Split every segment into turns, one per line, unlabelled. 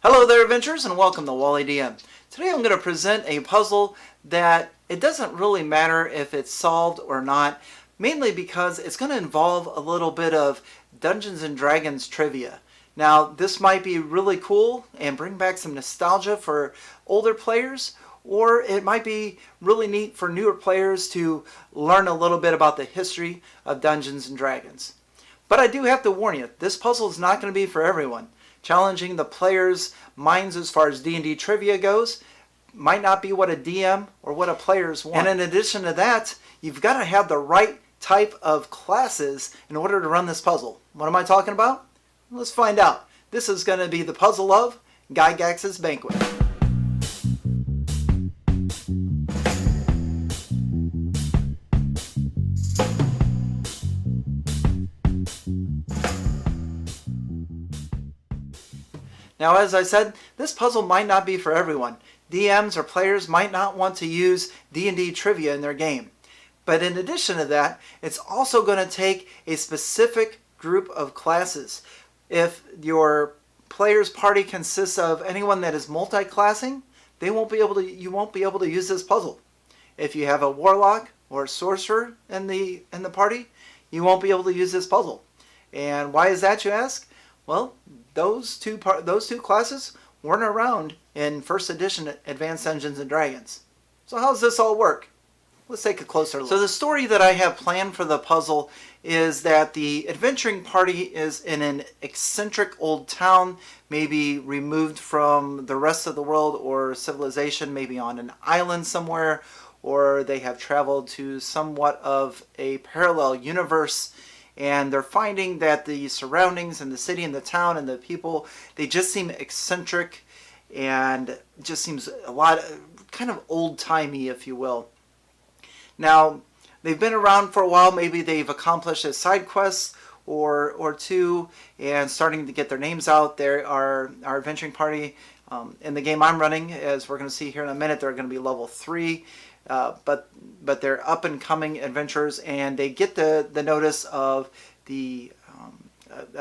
Hello there, adventurers, and welcome to Wally DM. Today I'm going to present a puzzle that it doesn't really matter if it's solved or not, mainly because it's going to involve a little bit of Dungeons and Dragons trivia. Now, this might be really cool and bring back some nostalgia for older players, or it might be really neat for newer players to learn a little bit about the history of Dungeons and Dragons. But I do have to warn you, this puzzle is not going to be for everyone. Challenging the players' minds as far as D&D trivia goes might not be what a DM or what a players want. And in addition to that, you've got to have the right type of classes in order to run this puzzle. What am I talking about? Let's find out. This is going to be the puzzle of Gygax's Banquet. Now, as I said, this puzzle might not be for everyone. DMs or players might not want to use D&D trivia in their game. But in addition to that, it's also going to take a specific group of classes. If your player's party consists of anyone that is multi-classing, you won't be able to use this puzzle. If you have a warlock or a sorcerer in the party, you won't be able to use this puzzle. And why is that, you ask? Well, those two classes weren't around in first edition Advanced Dungeons and Dragons. So how does this all work? Let's take a closer look. So the story that I have planned for the puzzle is that the adventuring party is in an eccentric old town, maybe removed from the rest of the world or civilization, maybe on an island somewhere, or they have traveled to somewhat of a parallel universe. And they're finding that the surroundings and the city and the town and the people, they just seem eccentric and just seems a lot kind of old-timey, if you will. Now, they've been around for a while. Maybe they've accomplished a side quest or two and starting to get their names out. They are our adventuring party. In the game I'm running, as we're going to see here in a minute, they're going to be level 3. But they're up and coming adventurers, and they get the notice of a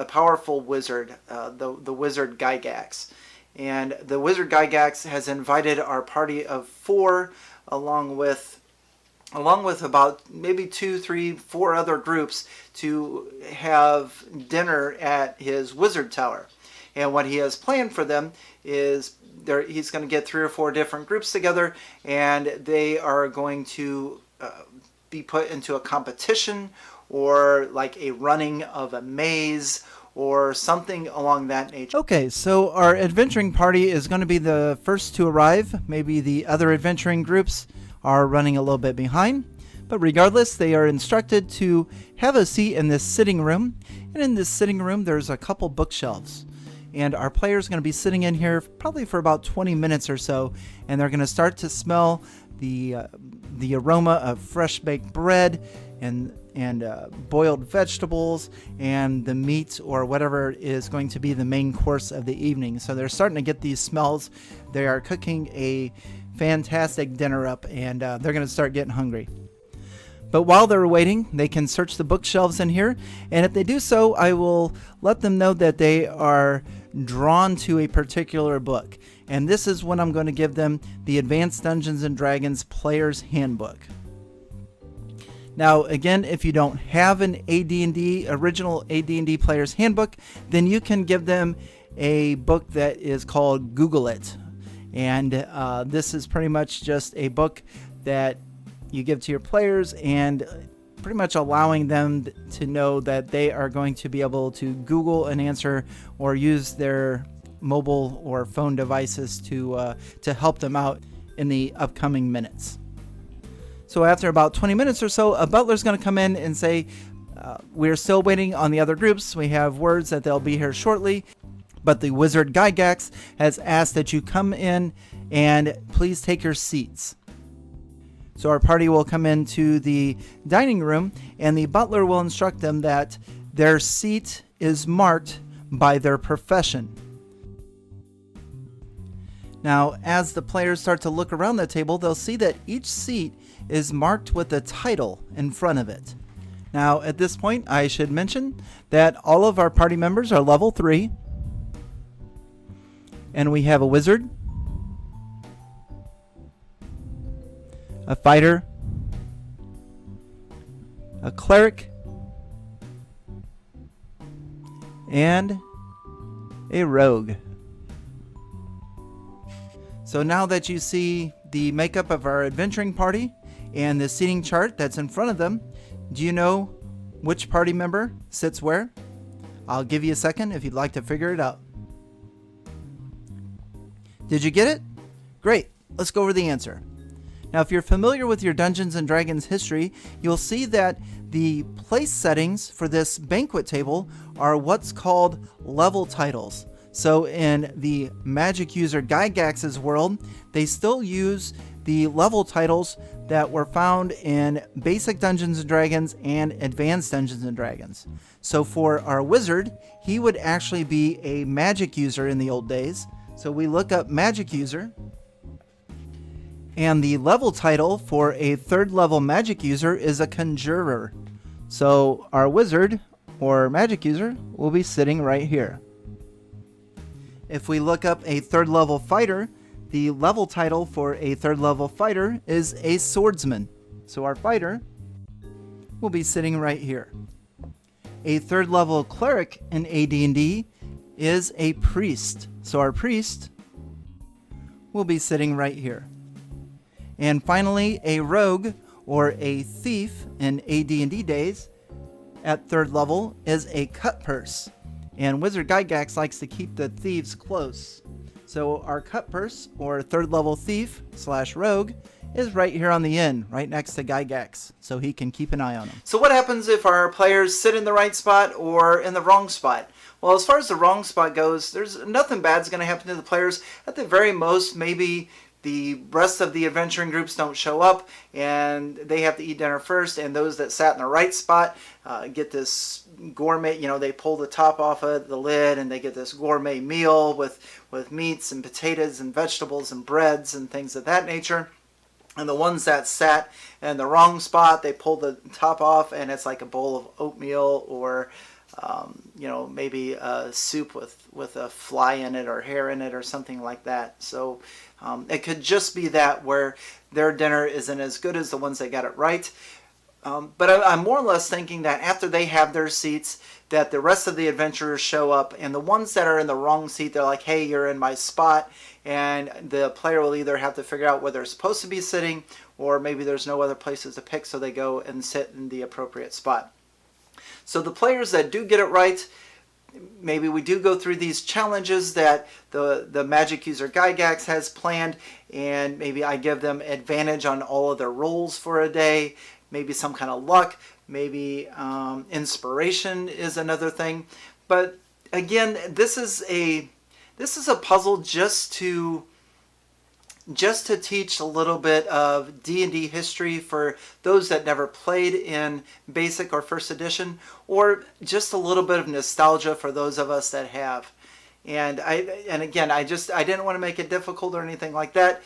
powerful wizard, the wizard Gygax. And the wizard Gygax has invited our party of 4, along with about maybe 2, 3, 4 other groups, to have dinner at his wizard tower. And what he has planned for them is he's going to get 3 or 4 different groups together, and they are going to be put into a competition or like a running of a maze or something along that nature. Okay, so our adventuring party is going to be the first to arrive. Maybe the other adventuring groups are running a little bit behind. But regardless, they are instructed to have a seat in this sitting room. And in this sitting room, there's a couple bookshelves. And our players are going to be sitting in here probably for about 20 minutes or so, and they're going to start to smell the aroma of fresh baked bread and boiled vegetables and the meat or whatever is going to be the main course of the evening. So they're starting to get these smells. They are cooking a fantastic dinner up, and they're going to start getting hungry. But while they're waiting, they can search the bookshelves in here, and if they do so, I will let them know that they are drawn to a particular book. And this is when I'm going to give them the Advanced Dungeons and Dragons Player's Handbook. Now, again, if you don't have an original AD&D Player's Handbook, then you can give them a book that is called Google It. And this is pretty much just a book that you give to your players, and pretty much allowing them to know that they are going to be able to Google an answer or use their mobile or phone devices to help them out in the upcoming minutes. So after about 20 minutes or so, a butler's going to come in and say, we're still waiting on the other groups. We have words that they'll be here shortly, but the wizard Gygax has asked that you come in and please take your seats. So our party will come into the dining room, and the butler will instruct them that their seat is marked by their profession. Now, as the players start to look around the table, they'll see that each seat is marked with a title in front of it. Now, at this point, I should mention that all of our party members are level 3. And we have a wizard, a fighter, a cleric, and a rogue. So now that you see the makeup of our adventuring party and the seating chart that's in front of them, do you know which party member sits where? I'll give you a second if you'd like to figure it out. Did you get it? Great. Let's go over the answer. Now, if you're familiar with your Dungeons & Dragons history, you'll see that the place settings for this banquet table are what's called level titles. So in the magic user Gygax's world, they still use the level titles that were found in basic Dungeons & Dragons and advanced Dungeons & Dragons. So for our wizard, he would actually be a magic user in the old days. So we look up magic user, and the level title for a third level magic user is a conjurer. So our wizard or magic user will be sitting right here. If we look up a third level fighter, the level title for a third level fighter is a swordsman. So our fighter will be sitting right here. A third level cleric in AD&D is a priest. So our priest will be sitting right here. And finally, a rogue or a thief in AD&D days at third level is a cut purse. And Wizard Gygax likes to keep the thieves close. So our cut purse or third level thief / rogue is right here on the end, right next to Gygax, so he can keep an eye on him. So what happens if our players sit in the right spot or in the wrong spot? Well, as far as the wrong spot goes, there's nothing bad's going to happen to the players. At the very most, maybe the rest of the adventuring groups don't show up and they have to eat dinner first, and those that sat in the right spot get this gourmet, they pull the top off of the lid and they get this gourmet meal with meats and potatoes and vegetables and breads and things of that nature. And the ones that sat in the wrong spot, they pull the top off and it's like a bowl of oatmeal or maybe a soup with a fly in it or hair in it or something like that. So it could just be that where their dinner isn't as good as the ones that got it right. But I'm more or less thinking that after they have their seats, that the rest of the adventurers show up, and the ones that are in the wrong seat, they're like, hey, you're in my spot, and the player will either have to figure out where they're supposed to be sitting, or maybe there's no other places to pick, so they go and sit in the appropriate spot. So the players that do get it right, maybe we do go through these challenges that the magic user Gygax has planned, and maybe I give them advantage on all of their rolls for a day, maybe some kind of luck, maybe inspiration is another thing. But again, this is a puzzle just to teach a little bit of D&D history for those that never played in basic or first edition, or just a little bit of nostalgia for those of us that have. And again, I didn't want to make it difficult or anything like that.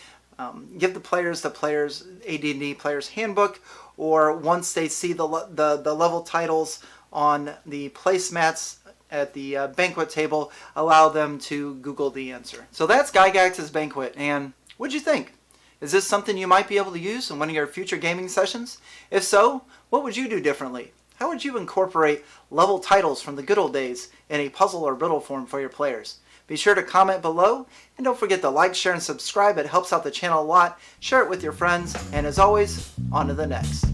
Give the players AD&D player's handbook, or once they see the level titles on the placemats at the banquet table, allow them to Google the answer. So that's Gygax's Banquet, and what'd you think? Is this something you might be able to use in one of your future gaming sessions? If so, what would you do differently? How would you incorporate level titles from the good old days in a puzzle or riddle form for your players? Be sure to comment below, and don't forget to like, share, and subscribe. It helps out the channel a lot. Share it with your friends, and as always, on to the next.